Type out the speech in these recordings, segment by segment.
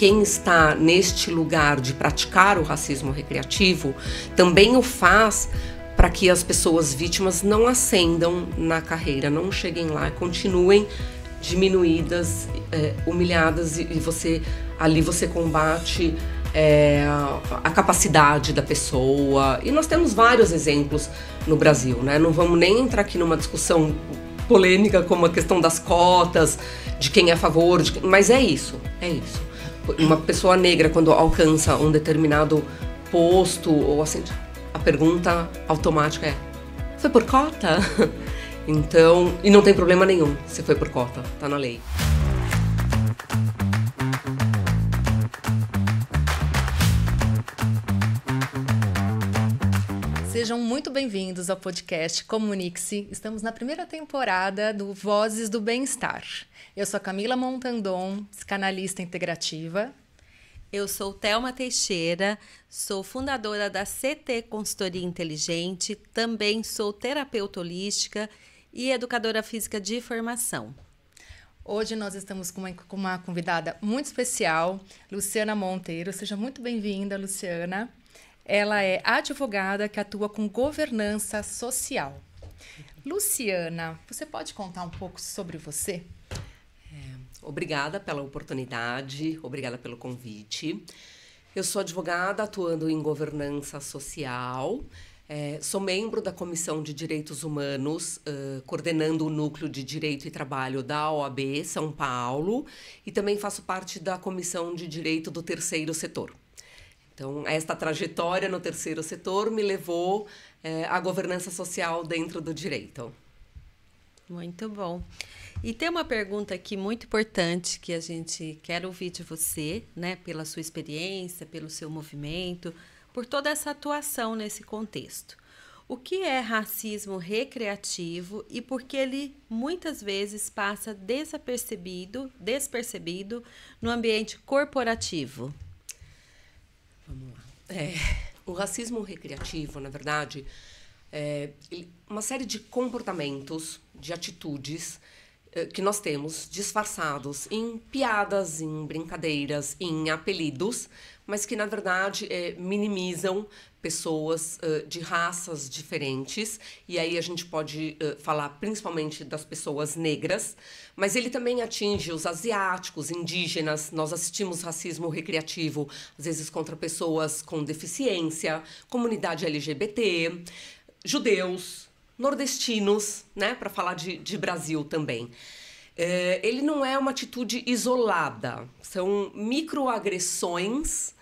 quem está neste lugar de praticar o racismo recreativo também o faz para que as pessoas vítimas não ascendam na carreira, não cheguem lá, continuem diminuídas, humilhadas, e ali você combate a capacidade da pessoa. E nós temos vários exemplos no Brasil, né? Não vamos nem entrar aqui numa discussão polêmica como a questão das cotas, de quem é a favor, mas é isso. Uma pessoa negra, quando alcança um determinado posto, ou assim, a pergunta automática é: foi por cota? Então, e não tem problema nenhum se foi por cota, tá na lei. Sejam muito bem-vindos ao podcast Comunique-se. Estamos na primeira temporada do Vozes do Bem-Estar. Eu sou a Camila Montandon, psicanalista integrativa. Eu sou Thelma Teixeira, sou fundadora da CT Consultoria Inteligente, também sou terapeuta holística e educadora física de formação. Hoje nós estamos com uma convidada muito especial, Luciana Monteiro. Seja muito bem-vinda, Luciana. Ela é advogada que atua com governança social. Luciana, você pode contar um pouco sobre você? Obrigada pela oportunidade, obrigada pelo convite. Eu sou advogada atuando em governança social, sou membro da Comissão de Direitos Humanos, coordenando o Núcleo de Direito e Trabalho da OAB São Paulo, e também faço parte da Comissão de Direito do Terceiro Setor. Então, esta trajetória no terceiro setor me levou à governança social dentro do direito. Muito bom. E tem uma pergunta aqui muito importante que a gente quer ouvir de você, né, pela sua experiência, pelo seu movimento, por toda essa atuação nesse contexto. O que é racismo recreativo e por que ele muitas vezes passa despercebido no ambiente corporativo? Vamos lá. O racismo recreativo, na verdade, é uma série de comportamentos, de atitudes que nós temos disfarçados em piadas, em brincadeiras, em apelidos, mas que, na verdade, minimizam pessoas de raças diferentes. E aí a gente pode falar principalmente das pessoas negras, mas ele também atinge os asiáticos, indígenas. Nós assistimos racismo recreativo, às vezes, contra pessoas com deficiência, comunidade LGBT, judeus, nordestinos, né, para falar de Brasil também. Ele não é uma atitude isolada, são microagressões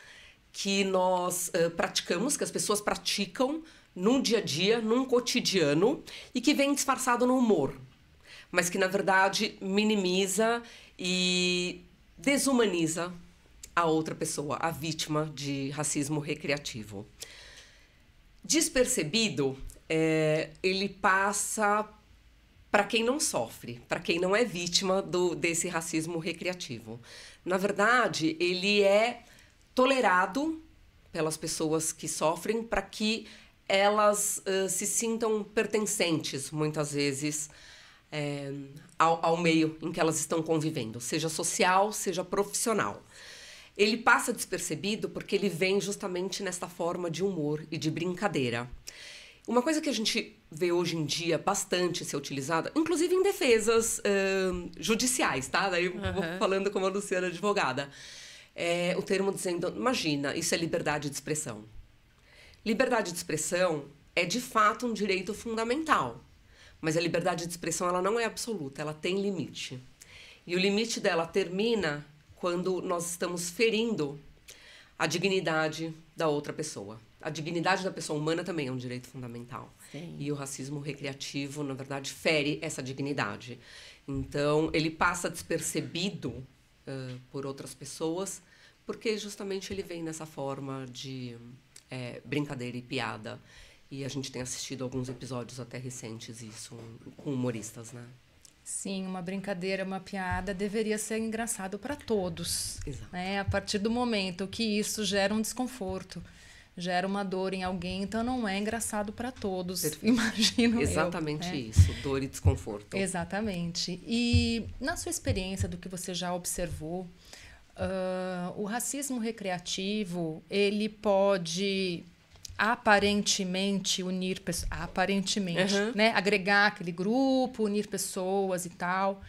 que nós praticamos, que as pessoas praticam num dia a dia, num cotidiano, e que vem disfarçado no humor, mas que, na verdade, minimiza e desumaniza a outra pessoa, a vítima de racismo recreativo. Despercebido, ele passa para quem não sofre, para quem não é vítima desse racismo recreativo. Na verdade, ele é tolerado pelas pessoas que sofrem para que elas se sintam pertencentes, muitas vezes, ao meio em que elas estão convivendo, seja social, seja profissional. Ele passa despercebido porque ele vem justamente nesta forma de humor e de brincadeira. Uma coisa que a gente vê hoje em dia bastante ser utilizada, inclusive em defesas judiciais, tá? Daí eu vou falando como a Luciana advogada. O termo dizendo, imagina, isso é liberdade de expressão. Liberdade de expressão é, de fato, um direito fundamental. Mas a liberdade de expressão ela não é absoluta, ela tem limite. E o limite dela termina quando nós estamos ferindo a dignidade da outra pessoa. A dignidade da pessoa humana também é um direito fundamental. Sim. E o racismo recreativo, na verdade, fere essa dignidade. Então, ele passa despercebido por outras pessoas, porque justamente ele vem nessa forma de brincadeira e piada. E a gente tem assistido alguns episódios até recentes isso, com humoristas, né? Sim, uma brincadeira, uma piada deveria ser engraçado para todos. Exato. Né? A partir do momento que isso gera um desconforto, gera uma dor em alguém, então não é engraçado para todos. Perfeito. Imagino Exatamente eu, né? isso, dor e desconforto. Exatamente. E na sua experiência, do que você já observou, O racismo recreativo, ele pode aparentemente unir pessoas, né? Agregar aquele grupo, unir pessoas e tal.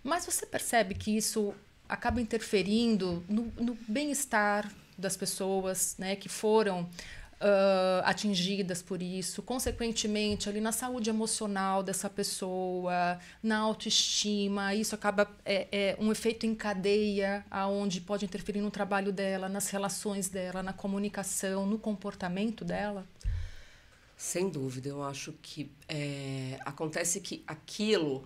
Mas você percebe que isso acaba interferindo no bem-estar das pessoas, né, que foram atingidas por isso, consequentemente ali na saúde emocional dessa pessoa, na autoestima. Isso acaba um efeito em cadeia, aonde pode interferir no trabalho dela, nas relações dela, na comunicação, no comportamento dela? Sem dúvida, eu acho que acontece que aquilo...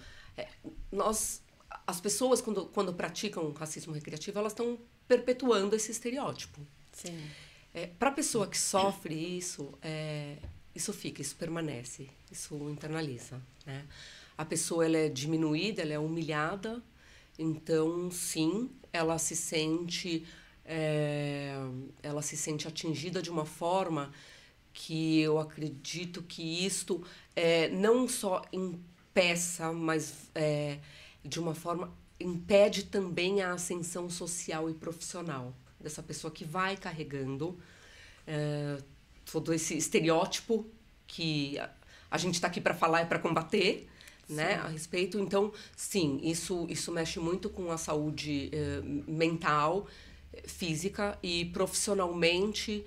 as pessoas, quando praticam racismo recreativo, elas estão perpetuando esse estereótipo. Sim. Para a pessoa que sofre isso, isso fica, isso permanece, isso internaliza, né? A pessoa ela é diminuída, ela é humilhada, então, sim, ela se sente atingida de uma forma que eu acredito que isto não só impeça, mas de uma forma impede também a ascensão social e profissional dessa pessoa que vai carregando todo esse estereótipo que a gente está aqui para falar e para combater, né, a respeito. Então, sim, isso mexe muito com a saúde mental, física e profissionalmente.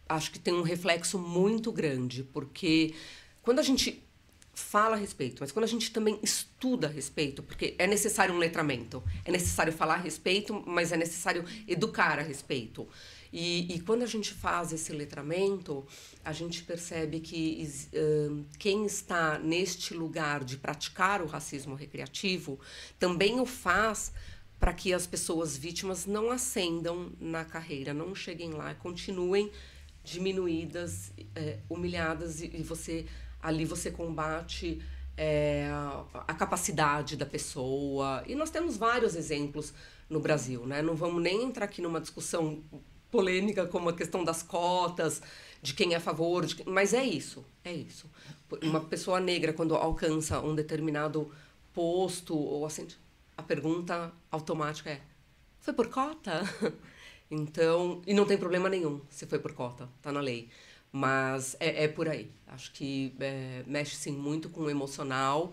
Acho que tem um reflexo muito grande, porque quando a gente fala a respeito, mas quando a gente também estuda a respeito, porque é necessário um letramento, é necessário falar a respeito, mas é necessário educar a respeito. E quando a gente faz esse letramento, a gente percebe que quem está neste lugar de praticar o racismo recreativo também o faz para que as pessoas vítimas não ascendam na carreira, não cheguem lá, continuem diminuídas, humilhadas, e ali você combate a capacidade da pessoa. E nós temos vários exemplos no Brasil, né? Não vamos nem entrar aqui numa discussão polêmica como a questão das cotas, de quem é a favor, mas é isso. Uma pessoa negra, quando alcança um determinado posto, ou assim, a pergunta automática é: foi por cota? Então, e não tem problema nenhum se foi por cota, tá na lei. Mas é por aí. Acho que mexe, sim, muito com o emocional.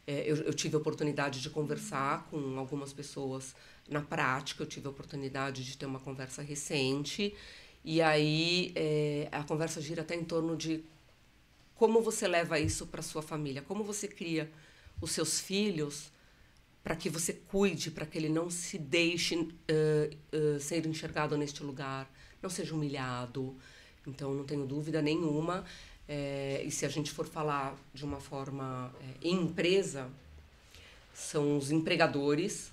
Eu tive a oportunidade de conversar com algumas pessoas na prática. Eu tive a oportunidade de ter uma conversa recente. E aí a conversa gira até em torno de como você leva isso para sua família. Como você cria os seus filhos para que você cuide, para que ele não se deixe ser enxergado neste lugar, não seja humilhado. Então, não tenho dúvida nenhuma. E se a gente for falar de uma forma em empresa, são os empregadores,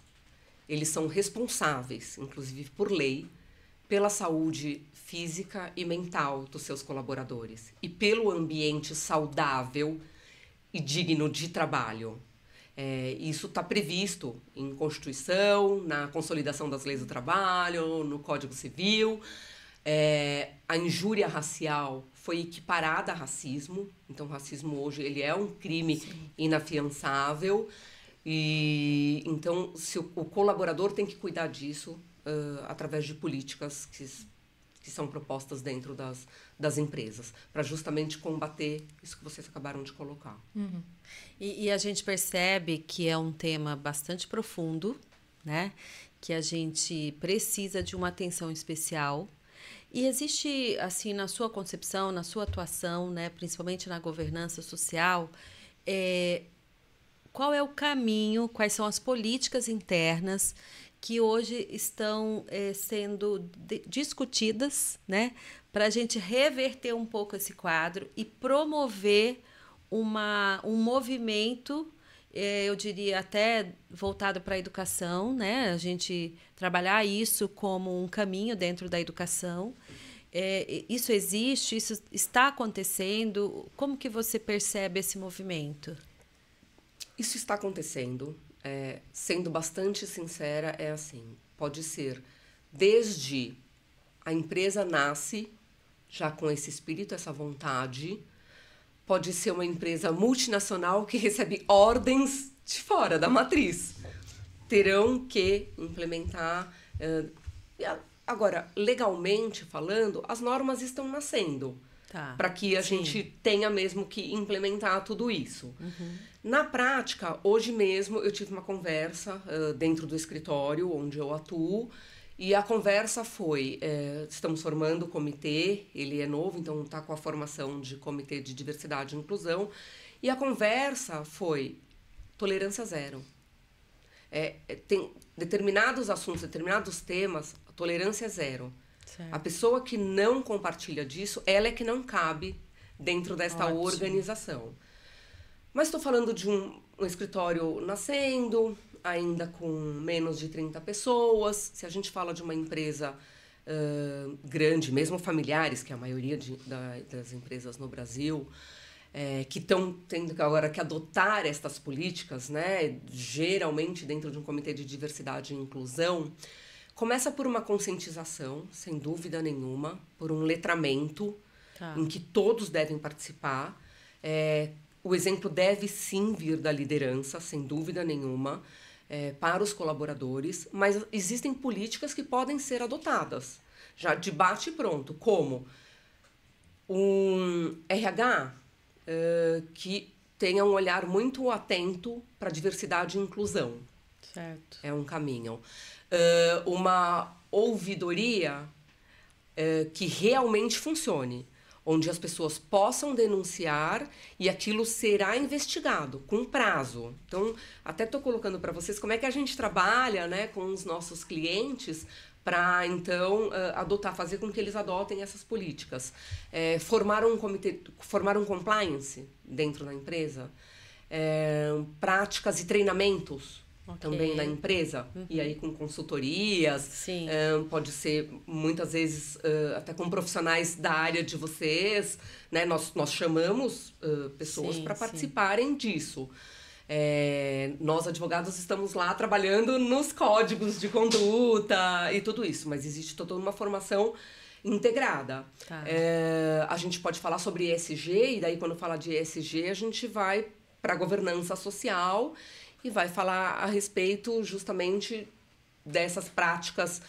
eles são responsáveis, inclusive por lei, pela saúde física e mental dos seus colaboradores e pelo ambiente saudável e digno de trabalho. Isso está previsto em Constituição, na Consolidação das Leis do Trabalho, no Código Civil. A injúria racial foi equiparada a racismo. Então, o racismo hoje ele é um crime inafiançável. E então, se o colaborador tem que cuidar disso através de políticas que são propostas dentro das empresas, para justamente combater isso que vocês acabaram de colocar. Uhum. E a gente percebe que é um tema bastante profundo, né? Que a gente precisa de uma atenção especial. E existe, assim, na sua concepção, na sua atuação, né, principalmente na governança social, qual é o caminho, quais são as políticas internas que hoje estão sendo discutidas, né, para a gente reverter um pouco esse quadro e promover um movimento, eu diria até voltado para a educação, né? A gente trabalhar isso como um caminho dentro da educação. Isso existe? Isso está acontecendo? Como que você percebe esse movimento? Isso está acontecendo. Sendo bastante sincera, é assim. Pode ser desde a empresa nasce já com esse espírito, essa vontade. Pode ser uma empresa multinacional que recebe ordens de fora da matriz. Terão que implementar Agora, legalmente falando, as normas estão nascendo. Tá. Para que a gente tenha mesmo que implementar tudo isso. Na prática, hoje mesmo eu tive uma conversa dentro do escritório onde eu atuo, e a conversa foi, estamos formando o comitê, ele é novo, então está com a formação de comitê de diversidade e inclusão, e a conversa foi tolerância zero. Tem determinados assuntos, determinados temas, tolerância zero. Certo. A pessoa que não compartilha disso, ela é que não cabe dentro desta organização. Mas estou falando de um escritório nascendo, ainda com menos de 30 pessoas. Se a gente fala de uma empresa grande, mesmo familiares, que é a maioria das empresas no Brasil, que estão tendo agora que adotar estas políticas, né, geralmente dentro de um comitê de diversidade e inclusão, começa por uma conscientização, sem dúvida nenhuma, por um letramento em que todos devem participar. O exemplo deve sim vir da liderança, sem dúvida nenhuma, para os colaboradores, mas existem políticas que podem ser adotadas, já de bate pronto, como um RH que tenha um olhar muito atento para diversidade e inclusão. Certo. É um caminho. Uma ouvidoria que realmente funcione, onde as pessoas possam denunciar e aquilo será investigado com prazo. Então, até estou colocando para vocês como é que a gente trabalha, né, com os nossos clientes para, então, fazer com que eles adotem essas políticas. Formar um comitê, formar um compliance dentro da empresa, práticas e treinamentos também na empresa, e aí com consultorias, pode ser muitas vezes até com profissionais da área de vocês, né? Nós chamamos pessoas para participarem disso. Nós, advogados, estamos lá trabalhando nos códigos de conduta e tudo isso, mas existe toda uma formação integrada. A gente pode falar sobre ESG, e daí quando fala de ESG, a gente vai para a governança social e vai falar a respeito justamente dessas práticas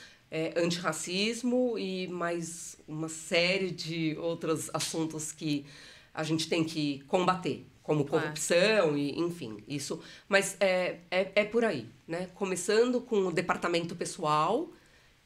antirracismo e mais uma série de outros assuntos que a gente tem que combater, como corrupção e, enfim, isso. Mas é por aí, né? Começando com o departamento pessoal,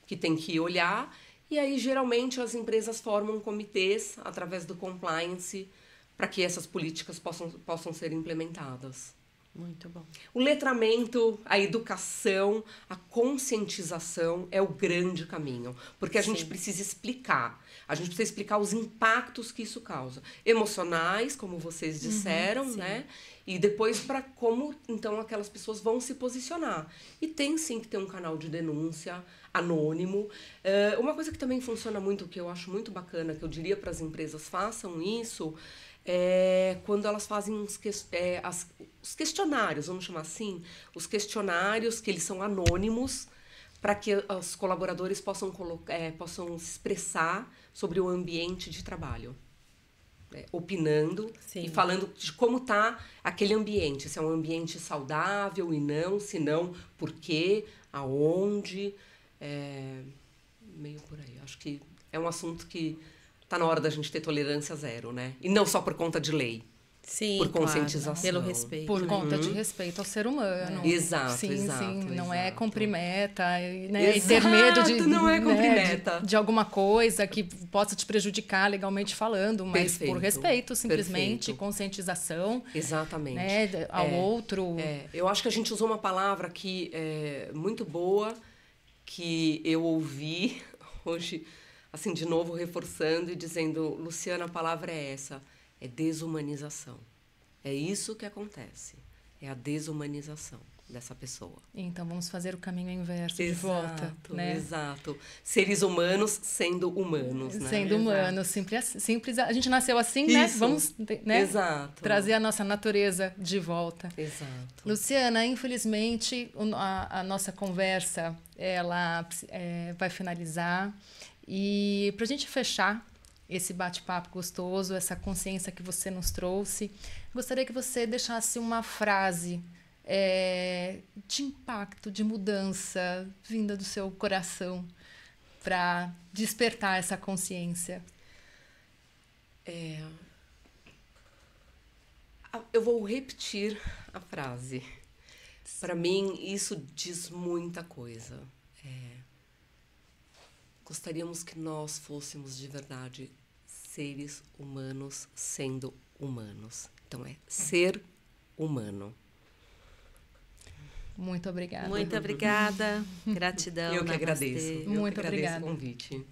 que tem que olhar, e aí, geralmente, as empresas formam comitês através do compliance para que essas políticas possam ser implementadas. Muito bom. O letramento, a educação, a conscientização é o grande caminho. Porque a gente precisa explicar. A gente precisa explicar os impactos que isso causa. Emocionais, como vocês disseram, né? E depois para como, então, aquelas pessoas vão se posicionar. E tem, sim, que ter um canal de denúncia anônimo. Uma coisa que também funciona muito, que eu acho muito bacana, que eu diria para as empresas, façam isso, quando elas fazem os questionários, vamos chamar assim, os questionários que eles são anônimos, para que os colaboradores possam se expressar sobre o ambiente de trabalho, opinando e falando de como está aquele ambiente, se é um ambiente saudável e não, se não, por quê, aonde, meio por aí. Acho que é um assunto que está na hora da gente ter tolerância zero, né? E não só por conta de lei. Sim, por conscientização. Claro, pelo respeito. Por conta de respeito ao ser humano. Exato, sim, exato. Sim, exato. não é cumprir meta, né? Exato, E ter medo de, não é cumprir né, meta. de alguma coisa que possa te prejudicar legalmente falando, mas Perfeito, por respeito, simplesmente, perfeito. conscientização. Exatamente. Né, ao outro. Eu acho que a gente usou uma palavra aqui muito boa, que eu ouvi hoje, assim, de novo reforçando e dizendo, Luciana, a palavra é essa, é desumanização. É isso que acontece, é a desumanização dessa pessoa. Então, vamos fazer o caminho inverso de volta. Né? Exato. Seres humanos sendo humanos, né? Sendo humanos, simples. A gente nasceu assim, isso. Né? Vamos, né? Exato. Trazer a nossa natureza de volta. Exato. Luciana, infelizmente, a nossa conversa ela vai finalizar. E para a gente fechar esse bate-papo gostoso, essa consciência que você nos trouxe, gostaria que você deixasse uma frase de impacto, de mudança, vinda do seu coração, para despertar essa consciência? Eu vou repetir a frase. Para mim, isso diz muita coisa. Gostaríamos que nós fôssemos de verdade seres humanos sendo humanos. Então, ser humano. Muito obrigada. Muito obrigada. Gratidão. Eu que agradeço. Namastê. Eu Muito que agradeço obrigada. o convite.